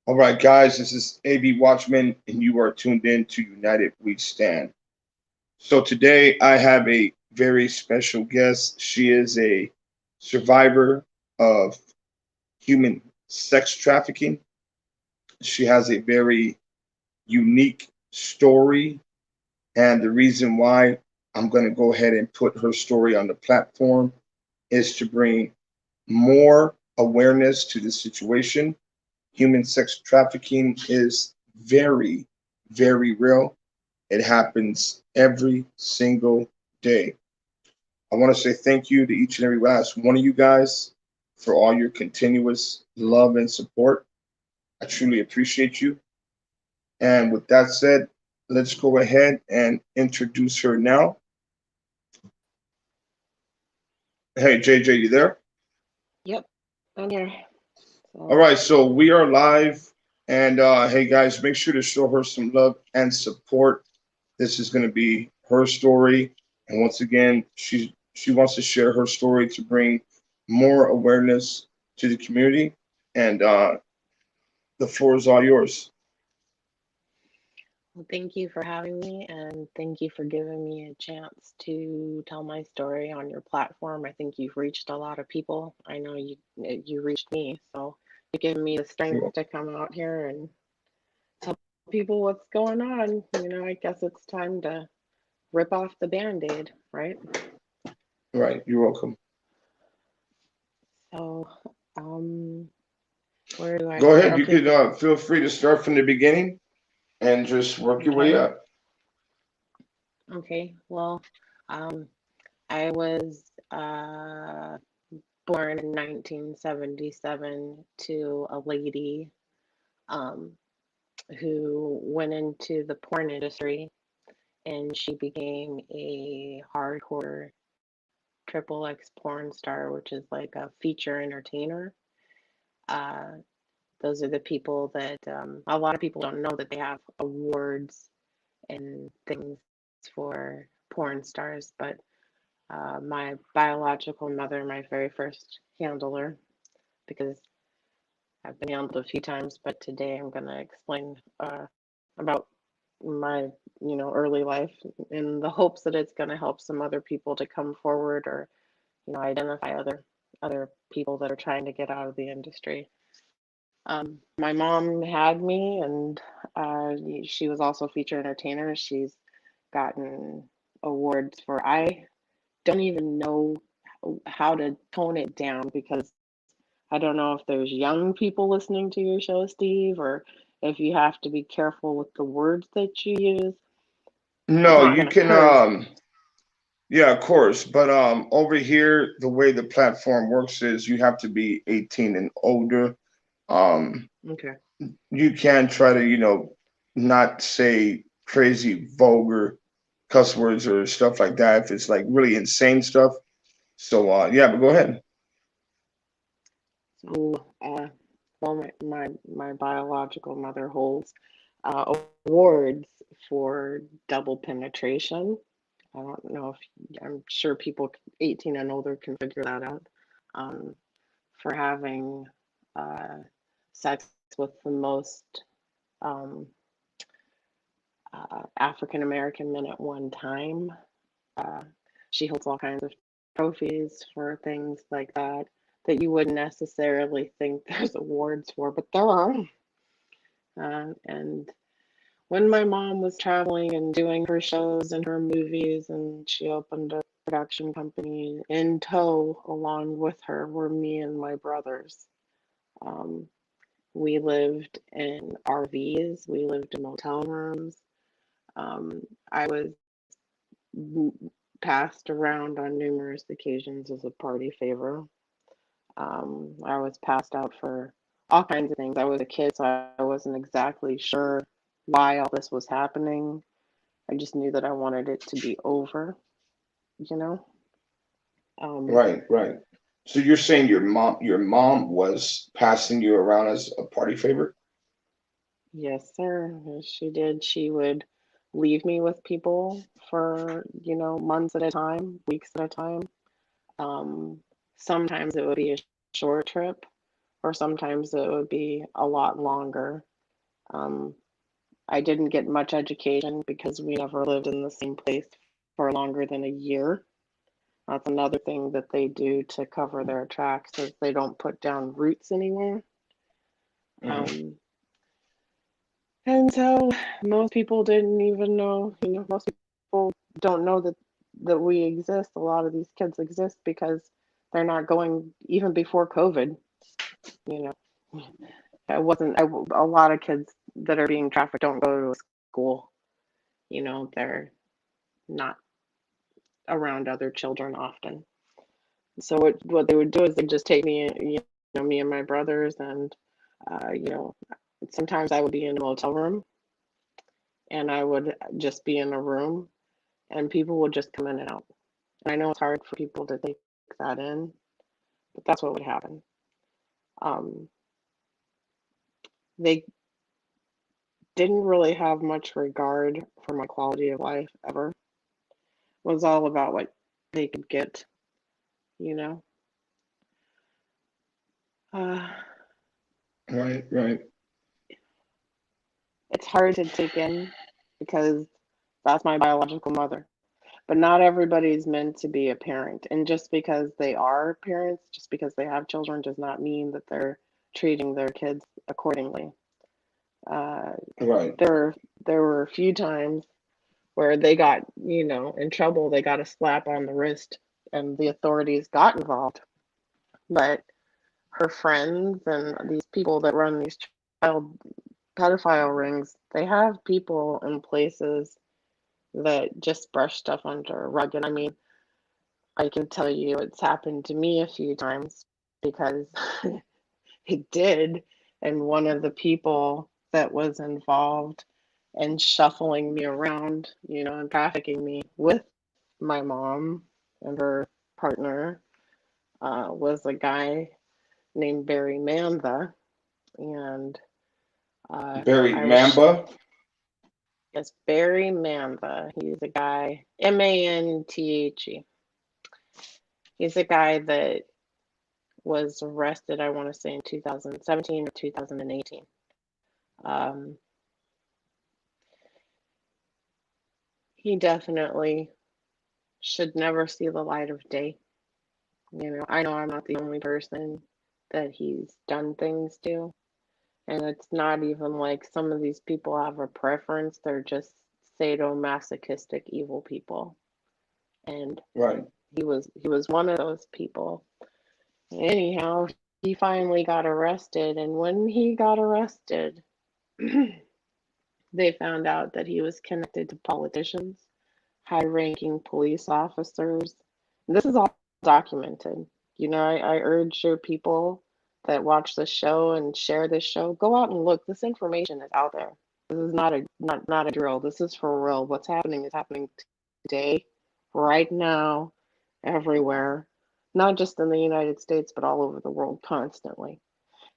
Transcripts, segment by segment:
All right, guys, this is AV Watchmen, and you are tuned in to United We Stand. So today I have a very special guest. She is a survivor of human sex trafficking. She has a very unique story, and the reason why I'm going to go ahead and put her story on the platform is to bring more awareness to the situation. Human sex trafficking is very, very real. It happens every single day. I want to say thank you to each and every last one of you guys for all your continuous love and support. I truly appreciate you. And with that said, let's go ahead and introduce her now. Hey, JJ, you there? Yep, I'm here. All So, right, so we are live. And hey, guys, make sure to show her some love and support. This is going to be her story. And once again, she wants to share her story to bring more awareness to the community. And the floor is all yours. well, thank you for having me, and thank you for giving me a chance to tell my story on your platform. I think you've reached a lot of people. I know you reached me, so you're giving me the strength to come out here and tell people what's going on. I guess it's time to rip off the band-aid, right? Right, you're welcome. So, um, where do I Go start? ahead. You Okay, could feel free to start from the beginning and just work your way okay, up. okay. Well, um, I was born in 1977 to a lady um, who went into the porn industry, and she became a hardcore triple X porn star, which is like a feature entertainer. Uh, those are the people that a lot of people don't know that they have awards and things for porn stars, but my biological mother, my very first handler, because I've been handled a few times, but today I'm going to explain about my, early life in the hopes that it's going to help some other people to come forward or, identify other people that are trying to get out of the industry. My mom had me, and she was also a feature entertainer. She's gotten awards for, I don't even know how to tone it down because I don't know if there's young people listening to your show, Steve, or if you have to be careful with the words that you use. I'm No, not you going to can curse. yeah, of course. But over here the way the platform works is you have to be 18 and older. Um Okay. you can try to, not say crazy vulgar cuss words or stuff like that if it's like really insane stuff. So yeah, but go ahead. So, well, my biological mother holds awards for double penetration. I don't know if I'm sure people 18 and older can figure that out. Um, for having uh, sex with the most um, African American men at one time. Uh, she holds all kinds of trophies for things like that that you wouldn't necessarily think there's awards for, but there are. And when my mom was traveling and doing her shows and her movies, and she opened a production company, in tow along with her were me and my brothers. Um, we lived in RVs, we lived in motel rooms. I was passed around on numerous occasions as a party favor. I was passed out for all kinds of things. I was a kid, so I wasn't exactly sure why all this was happening. I just knew that I wanted it to be over, you know? Um, Right, right. So you're saying your mom was passing you around as a party favor? yes, sir. Yes, she did. She would leave me with people for, months at a time, weeks at a time. Um, Sometimes it would be a short trip. or sometimes it would be a lot longer. Um, I didn't get much education because we never lived in the same place for longer than a year. That's another thing that they do to cover their tracks is they don't put down roots anywhere. Mm-hmm. Um, and so most people didn't even know, most people don't know that we exist. A lot of these kids exist because they're not going even before COVID, you know. It wasn't a lot of kids that are being trafficked don't go to a school. They're not around other children often. So what they would do is they'd just take me, me and my brothers, and uh, you know, sometimes I would be in a motel room, and I would just be in a room, and people would just come in and out. And I know it's hard for people to take that in, but that's what would happen. Um, they didn't really have much regard for my quality of life ever. It was all about what they could get, you know. Uh, Right, right, it's hard to take in because that's my biological mother. But not everybody's meant to be a parent. And just because they are parents, just because they have children, does not mean that they're treating their kids accordingly. Uh, right, there were a few times where they got, in trouble. They got a slap on the wrist, and the authorities got involved. But her friends and these people that run these child pedophile rings, they have people in places that just brush stuff under a rug. And I mean, I can tell you it's happened to me a few times because it did. And one of the people that was involved in shuffling me around, and trafficking me with my mom and her partner was a guy named Barry Mantha. And Barry I was, Mamba. yes, Barry Mantha. He's a guy, Manthe. He's a guy that was arrested, I want to say in 2017 or 2018. Um, he definitely should never see the light of day. I know I'm not the only person that he's done things to. And it's not even like some of these people have a preference. They're just sadomasochistic evil people. And Right, he was one of those people. Anyhow, he finally got arrested, and when he got arrested, they found out that he was connected to politicians, high ranking police officers. And this is all documented. I urge your people that watch this show and share this show, go out and look. This information is out there. This is not a drill. This is for real. What's happening is happening today, right now, everywhere. Not just in the United States, but all over the world constantly.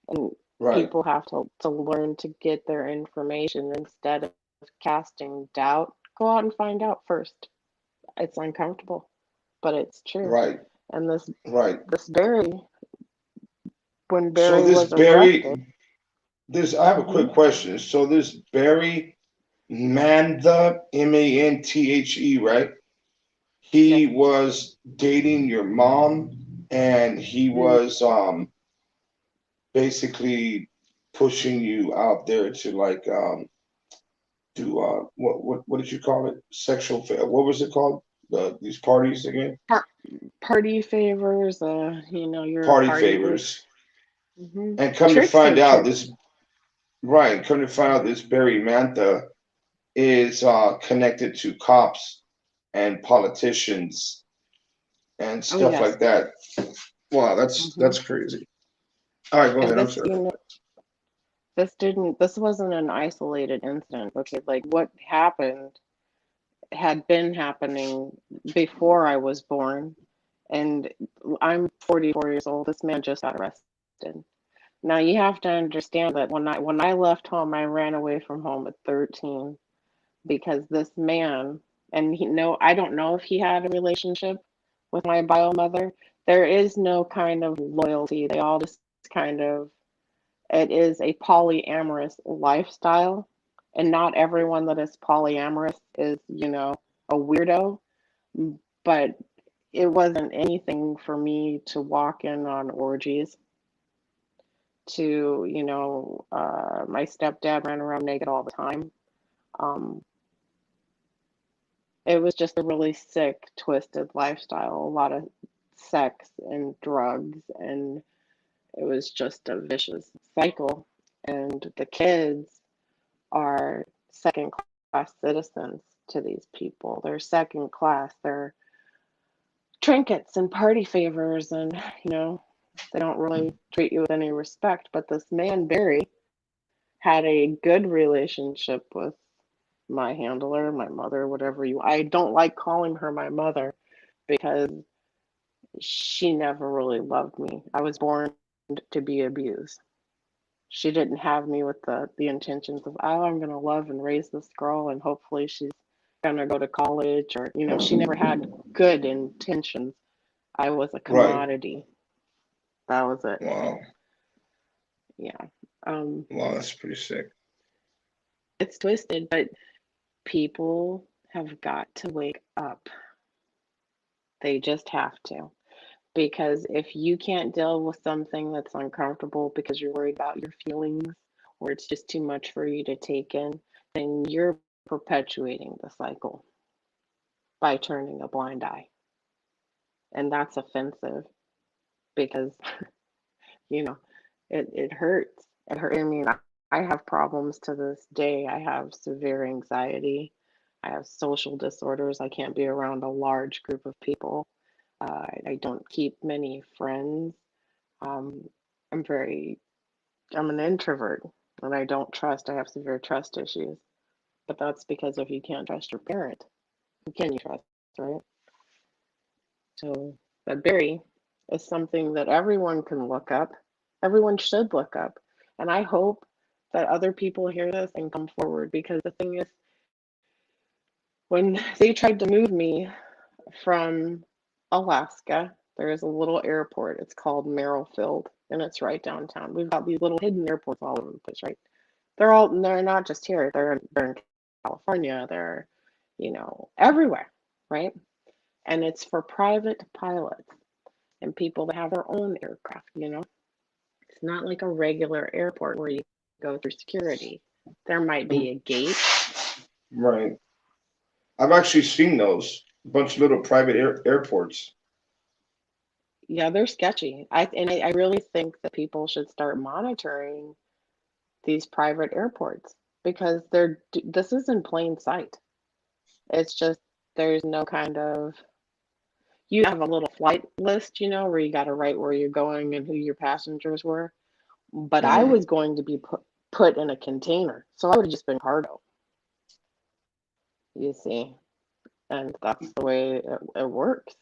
And right, people have to learn to get their information instead of casting doubt. Go out and find out first. It's uncomfortable, but it's true. right, And right. this Barry, when So Barry this was arrested, Barry, this I have a quick mhm, question. So this Barry Mantha, Manthe, right? yes, He was dating your mom, and he mm, was basically pushing you out there to like do what did you call it? What was it called? These parties again? par- party favors, you're a Party party with, favors. hmm, And come to tricks find and out tricks. this right, come to find out this Barry Mantha is connected to cops and politicians and Oh, stuff yes. like that. Wow, Hmm. that's crazy. All right, go And ahead. I'm sorry. this wasn't an isolated incident. Okay, like what happened had been happening before I was born. And I'm 44 years old. This man just got arrested. Now you have to understand that when I left home, I ran away from home at 13 because this man, and I don't know if he had a relationship with my bio mother. There is no kind of loyalty. They all just it is a polyamorous lifestyle, and not everyone that is polyamorous is, a weirdo, but it wasn't anything for me to walk in on orgies, to, my stepdad ran around naked all the time. Um, it was just a really sick, twisted lifestyle, a lot of sex and drugs, and it was just a vicious cycle. And the kids are second class citizens to these people. They're second class. They're trinkets and party favors, and they don't really treat you with any respect. But this man, Barry, had a good relationship with my handler, my mother, whatever you. I don't like calling her my mother because she never really loved me. I was born to be abused. She didn't have me with the intentions of, oh, I'm going to love and raise this girl and hopefully she's going to go to college, or she never had good intentions. I was a Right. commodity. That was it. Wow. Yeah. Wow, that's pretty sick. It's twisted, but people have got to wake up. They just have to. Because if you can't deal with something that's uncomfortable because you're worried about your feelings, or it's just too much for you to take in, then you're perpetuating the cycle by turning a blind eye. And that's offensive because, you know, it hurts. It hurt. I mean, I have problems to this day. I have severe anxiety. I have social disorders. I can't be around a large group of people. I don't keep many friends. Um, I'm very, I'm an introvert and I don't trust. I have severe trust issues. But that's because if you can't trust your parent, who can you trust, right? So, but Barry is something that everyone can look up. Everyone should look up. And I hope that other people hear this and come forward, because the thing is, when they tried to move me from Alaska, there is a little airport. It's called Merrifield, and it's right downtown. We've got these little hidden airports all over the place, right? They're not just here. They're in California. They're, everywhere, right? And it's for private pilots and people that have their own aircraft. It's not like a regular airport where you go through security. There might be a gate. Right. I've actually seen those. A bunch of little private airports. Yeah, they're sketchy. I really think that people should start monitoring these private airports, because this is in plain sight. It's just there's no kind of, you have a little flight list, where you got to write where you're going and who your passengers were. But I Mm. was going to be put in a container, so I would have just been cargo, you see, and that's the way it works.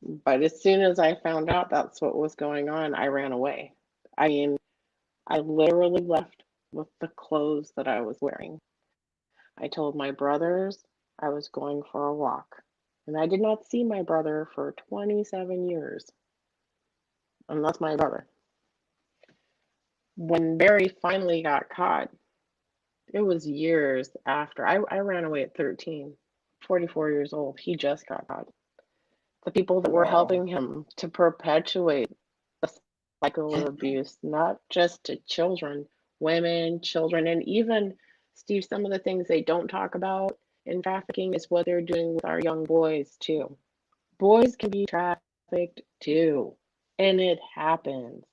But as soon as I found out that's what was going on, I ran away. I mean, I literally left with the clothes that I was wearing. I told my brothers I was going for a walk, and I did not see my brother for 27 years, and that's my brother. When Barry finally got caught, it was years after. I ran away at 13, 44 years old. He just got caught. The people that were Wow. helping him to perpetuate the cycle of abuse, not just to children, women, children, and even, Steve, some of the things they don't talk about in trafficking is what they're doing with our young boys, too. Boys can be trafficked, too, and it happens,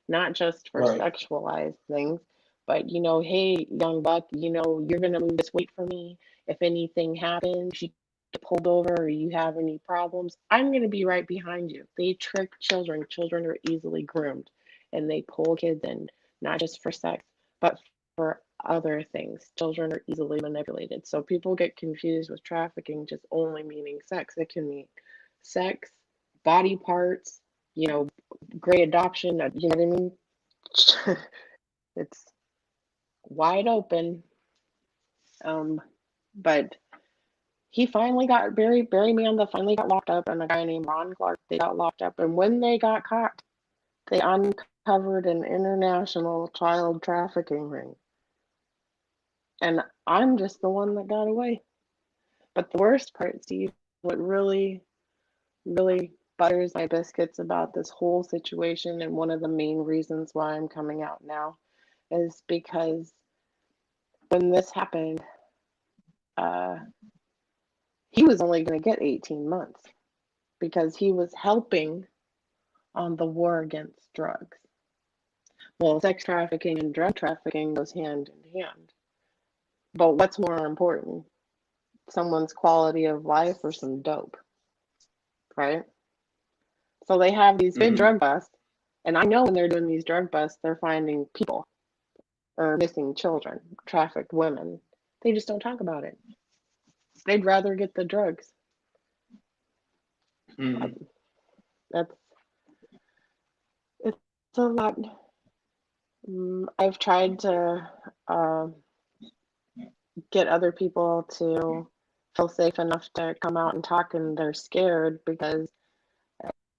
not just for Right. sexualized things, but, hey, young buck, you're going to move this weight for me. If anything happens, you get pulled over or you have any problems, I'm going to be right behind you. They trick children. Children are easily groomed, and they pull kids in, not just for sex, but for other things. Children are easily manipulated. So people get confused with trafficking just only meaning sex. It can mean sex, body parts, you know, gray adoption, you know what I mean? It's wide open. Um, but he finally got Barry Manda finally got locked up, and a guy named Ron Clark, they got locked up. And when they got caught, they uncovered uncovered an international child trafficking ring. And I'm just the one that got away. But the worst part, Steve, what really, really butters my biscuits about this whole situation, and one of the main reasons why I'm coming out now, is because when this happened, uh, he was only going to get 18 months because he was helping on the war against drugs. Well, sex trafficking and drug trafficking goes hand in hand. But what's more important? Someone's quality of life or some dope, right? So they have these big Mm-hmm. drug busts, and I know when they're doing these drug busts, they're finding people or missing children, trafficked women. They just don't talk about it. They'd rather get the drugs. Mm-hmm. That's it's a lot. I've tried to uh, get other people to feel safe enough to come out and talk, and they're scared because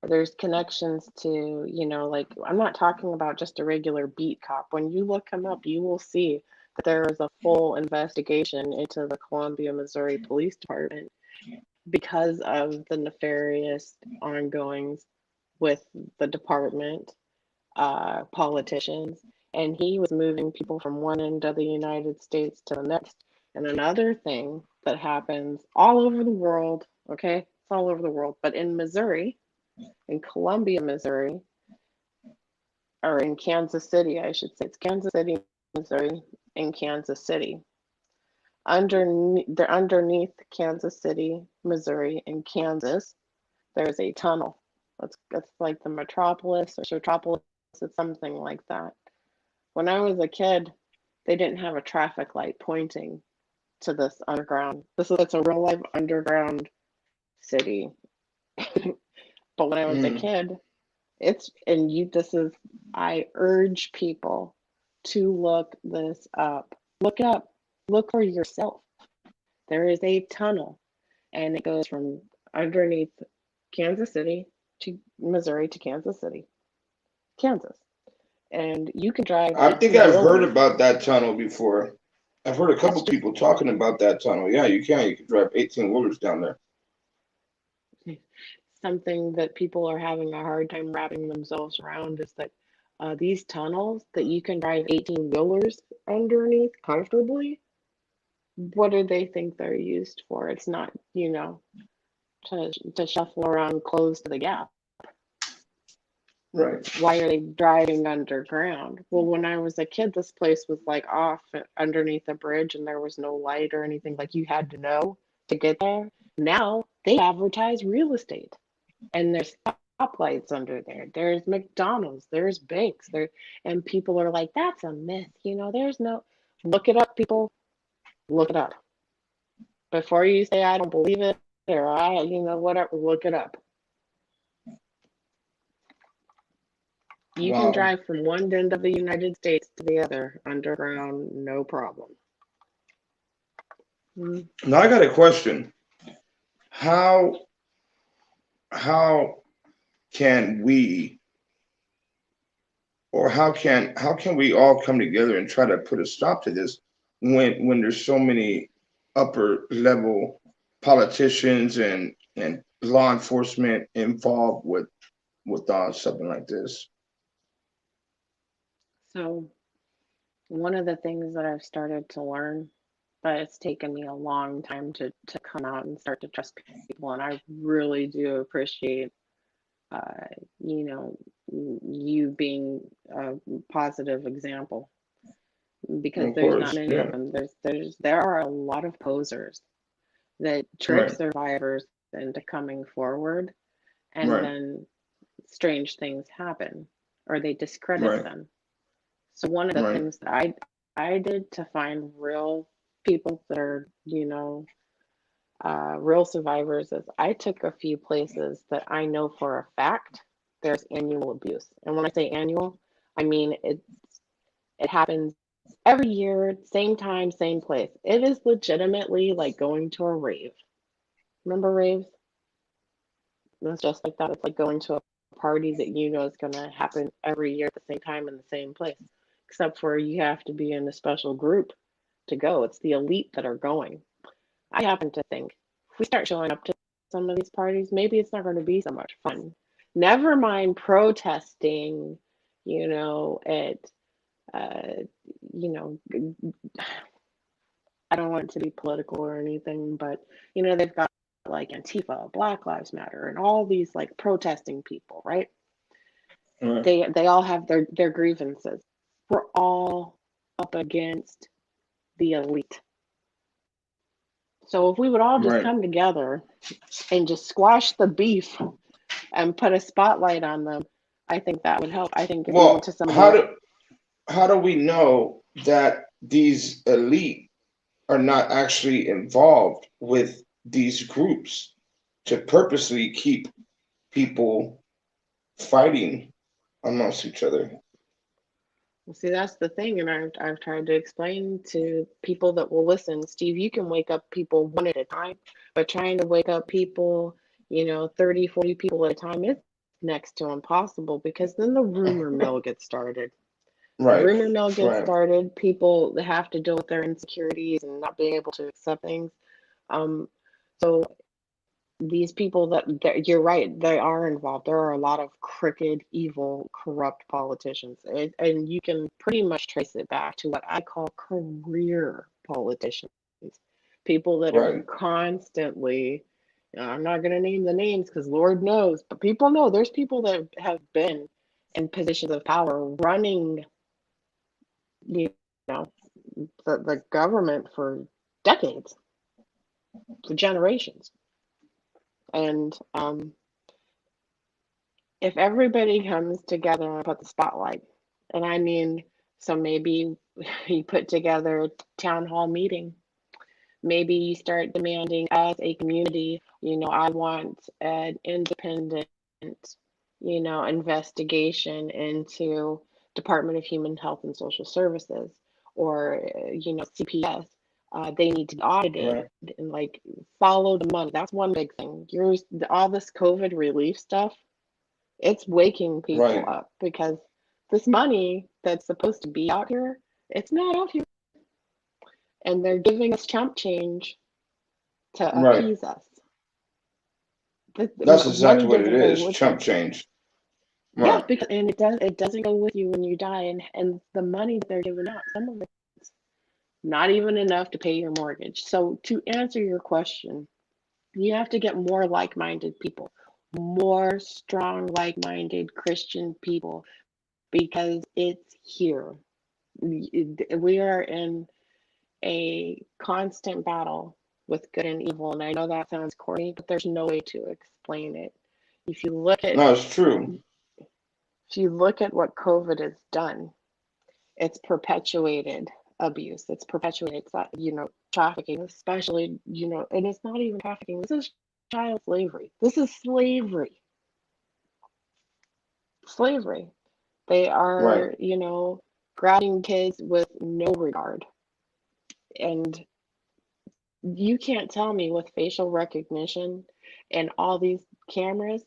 there's connections to, like, I'm not talking about just a regular beat cop. When you look him up, you will see that there is a full investigation into the Columbia, Missouri Police Department because of the nefarious ongoings with the department, politicians, and he was moving people from one end of the United States to the next. And another thing that happens all over the world, okay, it's all over the world, but in Missouri, in Columbia, Missouri, or in Kansas City, I should say. It's Kansas City, Missouri, and Kansas City. They're underneath Kansas City, Missouri, and Kansas. There's a tunnel. That's like the metropolis or metropolis. It's something like that. When I was a kid, they didn't have a traffic light pointing to this underground. It's a real life underground city. But when I was a Mm-hmm. kid, It's and you this is I urge people to look this up. Look it up. Look for yourself. There is a tunnel and it goes from underneath Kansas City to Missouri to Kansas City, Kansas. And you can drive I think 18 I've heard wheelers. about that tunnel before. I've heard a That's couple just people talking about that tunnel. Yeah, you can. You can drive 18 wheelers down there. something that people are having a hard time wrapping themselves around is that these tunnels that you can drive 18 wheelers underneath comfortably, what do they think they're used for? It's not, to shuffle around close to the gap. Right. Why are they driving underground? Well, when I was a kid, this place was like off underneath a bridge and there was no light or anything. Like you had to know to get there. Now they advertise real estate and there's stoplights under there. There's McDonald's, there's banks there, and people are like, that's a myth. There's no, look it up, people, look it up. Before you say I don't believe it or whatever, look it up. You can Wow. drive from one end of the United States to the other underground, no problem. Mm. Now I got a question. How how can we, or how can we all come together and try to put a stop to this when there's so many upper level politicians and law enforcement involved with something like this? So, one of the things that I've started to learn, but it's taken me a long time to come out and start to trust people, and I really do appreciate, uh, you know, you being a positive example because Of there's not course, many of yeah. them. There are a lot of posers that trick Right, survivors into coming forward, and right, then strange things happen or they discredit right, them. So one of the right. things that I did to find real people that are, real survivors is I took a few places that I know for a fact there's annual abuse. And when I say annual, I mean it happens every year, same time, same place. It is legitimately like going to a rave. Remember raves? It's just like that. It's like going to a party that you know is going to happen every year at the same time in the same place, except for you have to be in a special group to go. It's the elite that are going. I happen to think if we start showing up to some of these parties, maybe it's not going to be so much fun. Never mind protesting, at, you know, I don't want it to be political or anything, but, they've got like Antifa, Black Lives Matter, and all these like protesting people, right? Right. They all have their grievances. We're all up against the elite. So if we would all just Right. come together and just squash the beef and put a spotlight on them, I think that would help. I think if we went to Well, some of how do we know that these elite are not actually involved with these groups to purposely keep people fighting amongst each other? see, that's the thing, and I've tried to explain to people that will listen. Steve, you can wake up people one at a time, but trying to wake up people, 30, 40 people at a time is next to impossible, because then the rumor mill gets started. The Right. rumor mill gets Right. started. People have to deal with their insecurities and not being able to accept things. So these people that you're right, they are involved. There are a lot of crooked, evil, corrupt politicians, and you can pretty much trace it back to what I call career politicians, people that are Right. constantly. I'm not going to name the names because Lord knows, but people know there's people that have been in positions of power running, you know, the government for decades, for generations. And if everybody comes together and put the spotlight, and I mean, so maybe you put together a town hall meeting. Maybe you start demanding as a community, I want an independent, investigation into Department of Human Health and Social Services, or, CPS. They need to be audited Right. and like follow the money. That's one big thing. All this COVID relief stuff, it's waking people Right. up, because this money that's supposed to be out here, it's not out here. And they're giving us chump change to Right. appease us. The That's money exactly what it doesn't go is. with Chump you. change. Yeah, Right. because and it doesn't go with you when you die, and the money that they're giving out, some of it's not even enough to pay your mortgage. So to answer your question, you have to get more like-minded people, more strong, like-minded Christian people, because it's here. We are in a constant battle with good and evil. And I know that sounds corny, but there's no way to explain it. If you look at No, it's true. if you look at what COVID has done, it's perpetuated abuse. It's perpetuated, trafficking, especially, and it's not even trafficking. This is child slavery. This is slavery. Slavery. They Right. are, grabbing kids with no regard. And you can't tell me with facial recognition and all these cameras,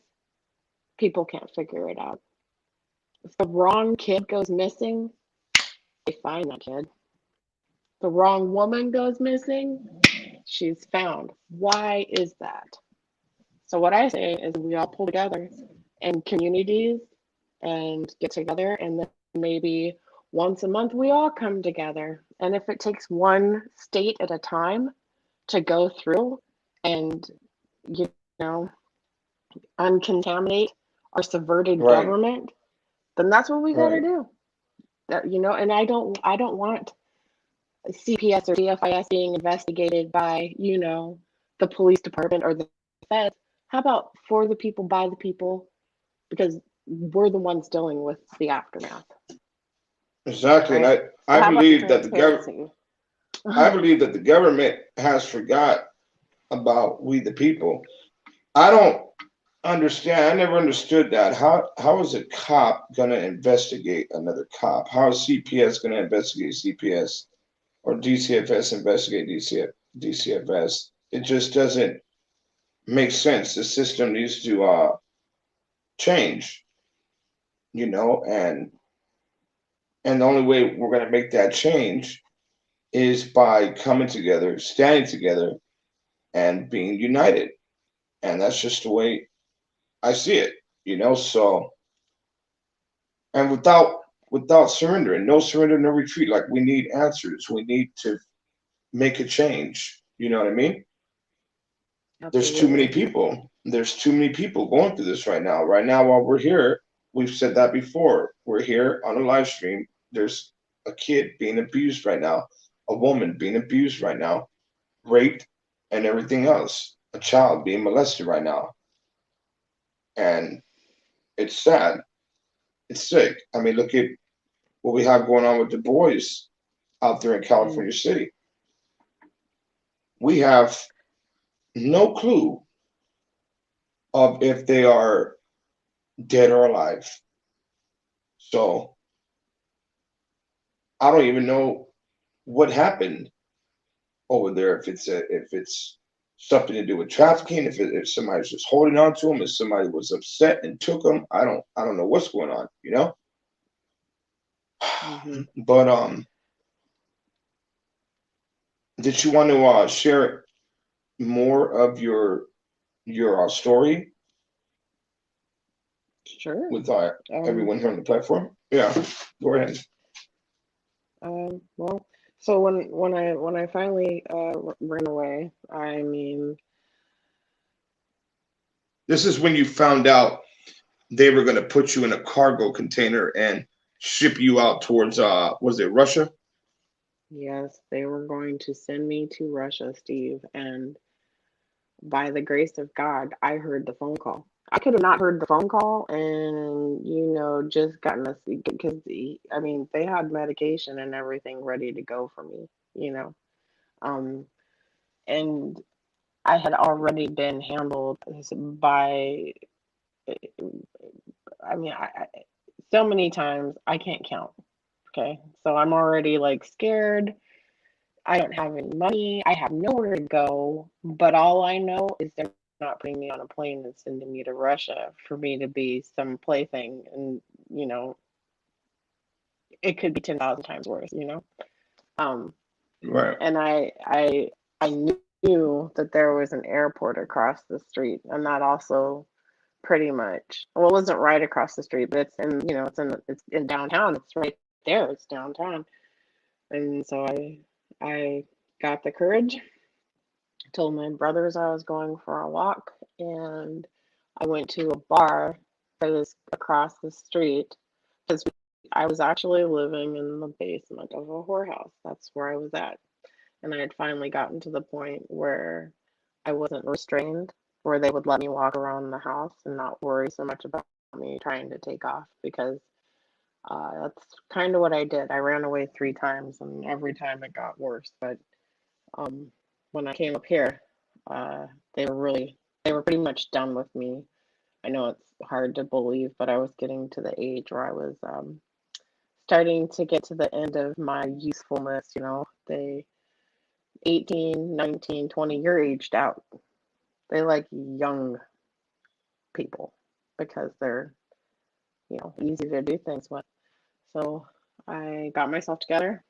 people can't figure it out. If the wrong kid goes missing, they find that kid. The wrong woman goes missing, she's found. Why is that? So what I say is we all pull together in communities and get together, and then maybe once a month we all come together. And if it takes one state at a time to go through and, you know, uncontaminate our subverted Right. government, then that's what we got to Right. do. And I don't want CPS or CFIS being investigated by, the police department or the feds. How about for the people, by the people, because we're the ones dealing with the aftermath, Exactly. And right? I How about believe that transparency? I believe that the government has forgot about we the people. I don't understand. I never understood that. How is a cop gonna investigate another cop? How is CPS gonna investigate CPS, or DCFS investigate DCFS? It just doesn't make sense. The system needs to change, and the only way we're going to make that change is by coming together, standing together, and being united. And that's just the way I see it, So, and without surrendering, no surrender, no retreat. Like, we need answers. We need to make a change. You know what I mean? There's too many Absolutely. people. There's too many people going through this right now. Right now, while we're here, we've said that before. We're here on a live stream. There's a kid being abused right now, a woman being abused right now, raped, and everything else. A child being molested right now. And it's sad. It's sick. I mean, look at what we have going on with the boys out there in Mm. California City. We have no clue of if they are dead or alive. So I don't even know what happened over there. If it's something to do with trafficking, if somebody's just holding on to them, if somebody was upset and took them, I don't know what's going on. Hmm. But did you want to share more of your story Sure. with Um, everyone here on the platform? Yeah, go ahead. well, so when I finally ran away, I mean, This is when you found out they were going to put you in a cargo container and ship you out towards was it Russia? yes, they were going to send me to Russia, Steve, and by the grace of God, I heard the phone call. I could have not heard the phone call and, just gotten a because I mean, they had medication and everything ready to go for me, you know. Um, and I had already been handled by, I mean, so many times I can't count. Okay. So I'm already like scared. I don't have any money. I have nowhere to go. But all I know is they're not putting me on a plane and sending me to Russia for me to be some plaything. And, you know, it could be 10,000 times worse. Um, Right. and I knew that there was an airport across the street. And that also pretty much, well, it wasn't right across the street, but it's in downtown. It's right there. It's downtown. And so I got the courage, told my brothers I was going for a walk, and I went to a bar that was across the street because I was actually living in the basement of a whorehouse. That's where I was at. And I had finally gotten to the point where I wasn't restrained, where they would let me walk around the house and not worry so much about me trying to take off because that's kind of what I did. I ran away 3 times, and every time it got worse. But um, when I came up here, uh, they were pretty much done with me. I know it's hard to believe, but I was getting to the age where I was starting to get to the end of my usefulness. They 18, 19, 20, you're aged out. They like young people because they're, easy to do things with. So I got myself together.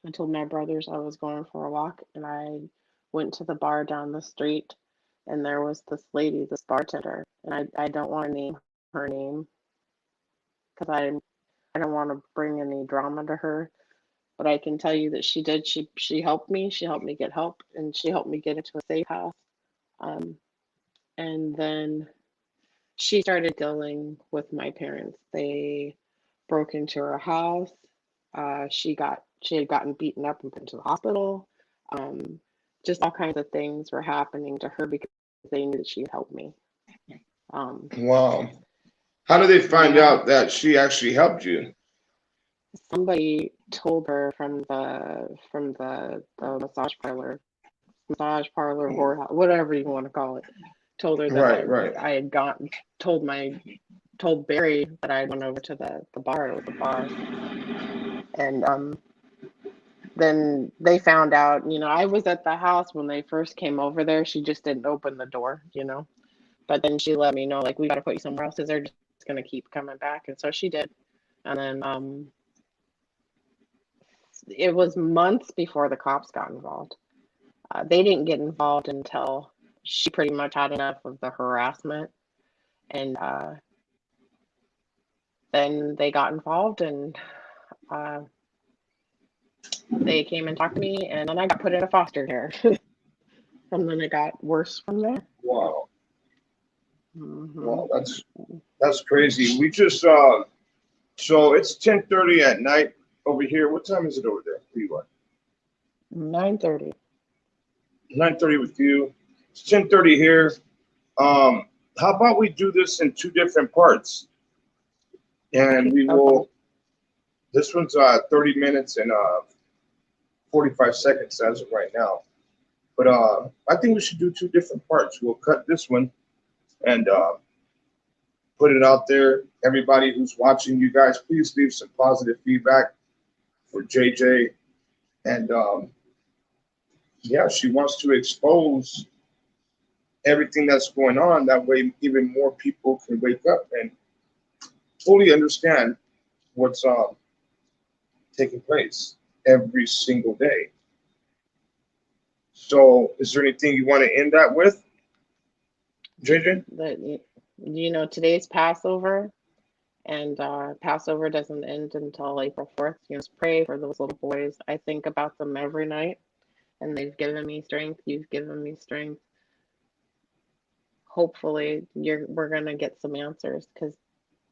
I told my brothers I was going for a walk, and I went to the bar down the street, and there was this lady, this bartender, and I don't want to name her name because I don't want to bring any drama to her, but I can tell you that she did. She helped me. She helped me get help, and she helped me get into a safe house. Um, and then she started dealing with my parents. They broke into her house. She had gotten beaten up and put into the hospital. Um, just all kinds of things were happening to her because they knew that she'd help me. Um, Wow. How did they find yeah, out that she actually helped you? somebody told her from the massage parlor, whorehouse, whatever you want to call it, told her that Right, right. I had gone told Barry that I went over to the bar. It was a bar, and then they found out. I was at the house when they first came over there. She just didn't open the door. But then she let me know, like, we got to put you somewhere else because they're just going to keep coming back. And so she did. And then it was months before the cops got involved. They didn't get involved until she pretty much had enough of the harassment. And then they got involved, and they came and talked to me, and then I got put in a foster care. And then it got worse from there. Wow. Mm-hmm. Wow, that's crazy. We just so it's 10:30 at night over here. What time is it over there? Where you are? 9:30. 9:30 with you. It's 10:30 here. How about we do this in two different parts? And we will. This one's 30 minutes and 45 seconds as of right now. But I think we should do two different parts. We'll cut this one and put it out there. Everybody who's watching, you guys, please leave some positive feedback for JJ. And yeah, she wants to expose everything that's going on. That way, even more people can wake up and fully understand what's taking place every single day. So, is there anything you want to end that with, JJ? Today's Passover, and Passover doesn't end until April 4th. Just pray for those little boys. I think about them every night, and they've given me strength. You've given me strength. Hopefully, we're gonna get some answers, because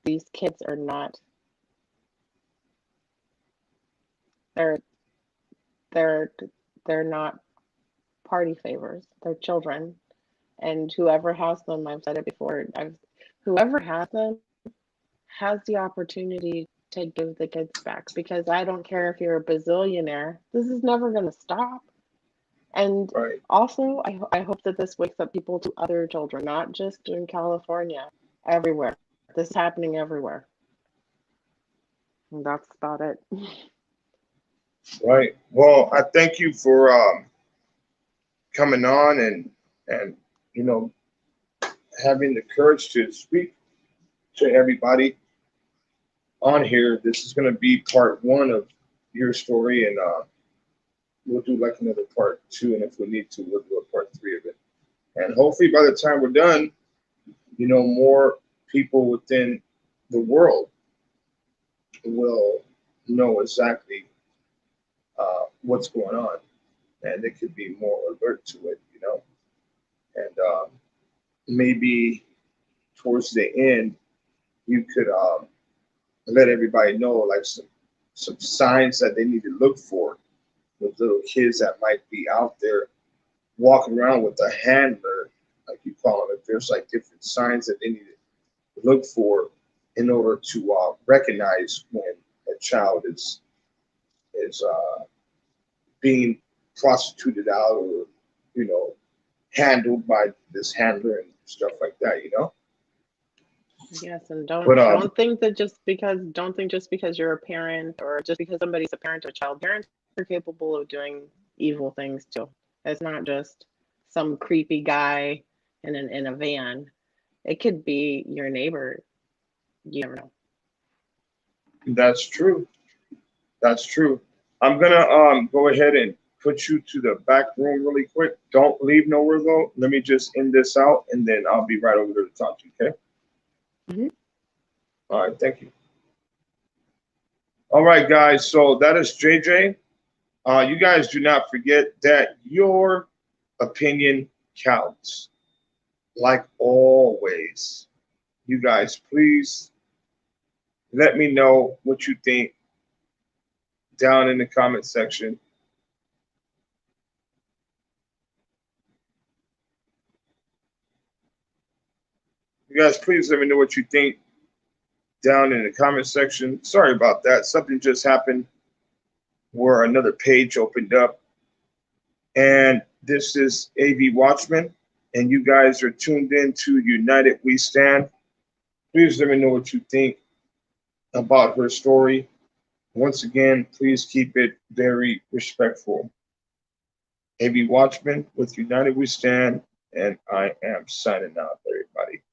these kids are not. They're not party favors. They're children, and whoever has them, I've said it before, whoever has them has the opportunity to give the kids back, because I don't care if you're a bazillionaire, this is never going to stop. And Right. Also, I hope that this wakes up people to other children, not just in California, everywhere. This is happening everywhere. And that's about it. Right. Well, I thank you for coming on and having the courage to speak to everybody on here. This is going to be part one of your story, and we'll do like another part two, and if we need to, we'll do a part three of it. And hopefully by the time we're done, more people within the world will know exactly what's going on, and they could be more alert to it, and maybe towards the end, you could let everybody know like some signs that they need to look for with little kids that might be out there walking around with a handler, like you call them. If there's like different signs that they need to look for in order to recognize when a child is being prostituted out or handled by this handler and stuff like that, Yes, and don't think just because you're a parent, or just because somebody's a parent or child, parents are capable of doing evil things too. It's not just some creepy guy in a van. It could be your neighbor. You never know. That's true. That's true. I'm gonna go ahead and put you to the back room really quick. Don't leave nowhere though. Let me just end this out, and then I'll be right over there to talk to you. Okay. Mm-hmm. All right. Thank you. All right, guys. So that is JJ. You guys do not forget that your opinion counts. Like always, you guys, please let me know what you think down in the comment section. You guys, please let me know what you think down in the comment section. Sorry about that. Something just happened where another page opened up. And this is AV Watchmen, and you guys are tuned in to United We Stand. Please let me know what you think about her story. Once again, please keep it very respectful. AV Watchmen with United We Stand, and I am signing out, everybody.